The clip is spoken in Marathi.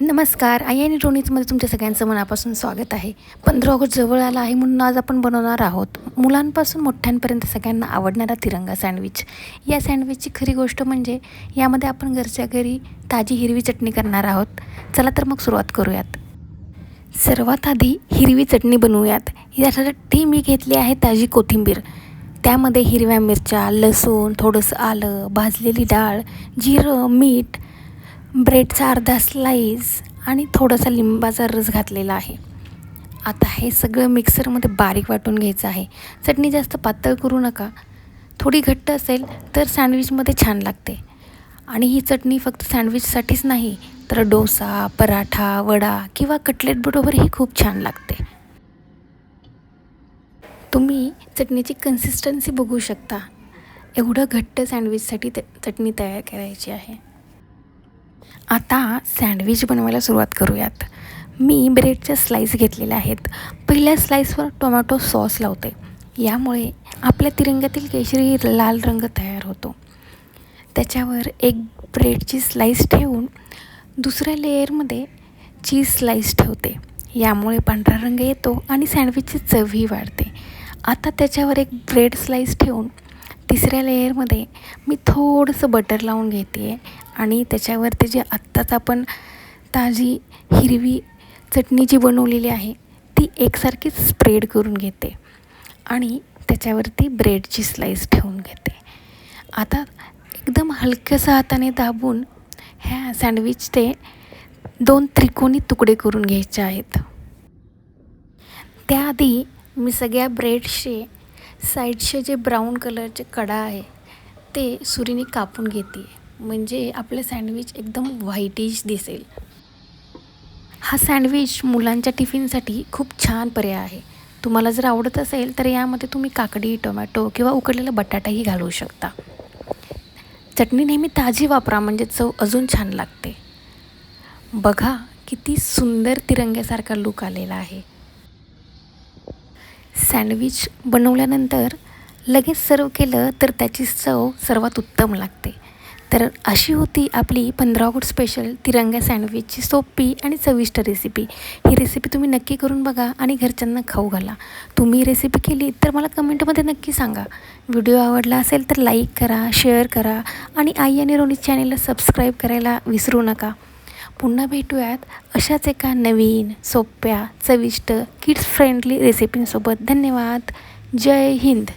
नमस्कार. आई आणि रोनीजमध्ये तुमच्या सगळ्यांचं मनापासून स्वागत आहे. 15 ऑगस्ट जवळ आला आहे म्हणून आज आपण बनवणार आहोत मुलांपासून मोठ्यांपर्यंत सगळ्यांना आवडणारा तिरंगा सँडविच. या सँडविचची खरी गोष्ट म्हणजे यामध्ये आपण घरच्या घरी ताजी हिरवी चटणी करणार आहोत. चला तर मग सुरुवात करूयात. सर्वात आधी हिरवी चटणी बनवूयात. यासाठी मी घेतली आहे ताजी कोथिंबीर. त्यामध्ये हिरव्या मिरच्या, लसूण, थोडंसं आलं, भाजलेली डाळ, जिरं, मीठ, ब्रेडचा अर्धा स्लाईस आणि थोडासा लिंबाचा रस घातलेला आहे. आता हे सगळं मिक्सरमध्ये बारीक वाटून घ्यायचं आहे. चटणी जास्त पातळ करू नका. थोडी घट्ट असेल तर सँडविचमध्ये छान लागते. आणि ही चटणी फक्त सँडविचसाठीच नाही तर डोसा, पराठा, वडा किंवा कटलेट बरोबरही खूप छान लागते. तुम्ही चटणीची कन्सिस्टन्सी बघू शकता. एवढं घट्ट सँडविचसाठी चटणी तयार करायची आहे. आता सँडविच बनवायला सुरुवात करूयात. मी ब्रेडच्या स्लाईस घेतलेल्या आहेत. पहिल्या स्लाईसवर टोमॅटो सॉस लावते. यामुळे आपल्या तिरंग्यातील केशरी लाल रंग तयार होतो. त्याच्यावर एक ब्रेडची स्लाईस ठेवून दुसऱ्या लेयरमध्ये चीज स्लाईस ठेवते. यामुळे पांढरा रंग येतो आणि सँडविचची चवही वाढते. आता त्याच्यावर एक ब्रेड स्लाईस ठेवून तिसऱ्या लेयरमध्ये मी थोडंसं बटर लावून घेते आहे आणि त्याच्यावर ते जे आत्ताच आपण ताजी हिरवी चटणी जी बनवलेली आहे ती एकसारखीच स्प्रेड करून घेते आणि त्याच्यावरती ब्रेडची स्लाईस ठेवून घेते. आता एकदम हलक्याच्या हाताने दाबून ह्या सँडविचचे 2 त्रिकोणी तुकडे करून घ्यायचे आहेत. त्याआधी मी सगळ्या ब्रेडचे साईडचे जे ब्राऊन कलरचे कडा आहे ते सुरीने कापून घेते म्हणजे आपलं सँडविच एकदम व्हाईटिश दिसेल. हा सँडविच मुलांच्या टिफिनसाठी खूप छान पर्याय आहे. तुम्हाला जर आवडत असेल तर यामध्ये तुम्ही काकडी, टोमॅटो किंवा उकडलेला बटाटाही घालू शकता. चटणी नेहमी ताजी वापरा म्हणजे चव अजून छान लागते. बघा किती सुंदर तिरंग्यासारखा लूक आलेला आहे. सँडविच बनवल्यानंतर लगेच सर्व केलं तर त्याची चव सर्वात उत्तम लागते. तर अशी होती आपली 15 ऑगस्ट स्पेशल तिरंगा सँडविचची सोपी आणि चविष्ट रेसिपी. ही रेसिपी तुम्ही नक्की करून बघा आणि घरच्यांना खाऊ घाला. तुम्ही रेसिपी केली तर मला कमेंटमध्ये नक्की सांगा. व्हिडिओ आवडला असेल तर लाईक करा, शेअर करा आणि आई आणि रोनी चॅनेलला सबस्क्राईब करायला विसरू नका. पुन्हा भेटूयात अशाच एका नवीन, सोप्या, चविष्ट, किड्स फ्रेंडली रेसिपींसोबत. धन्यवाद. जय हिंद.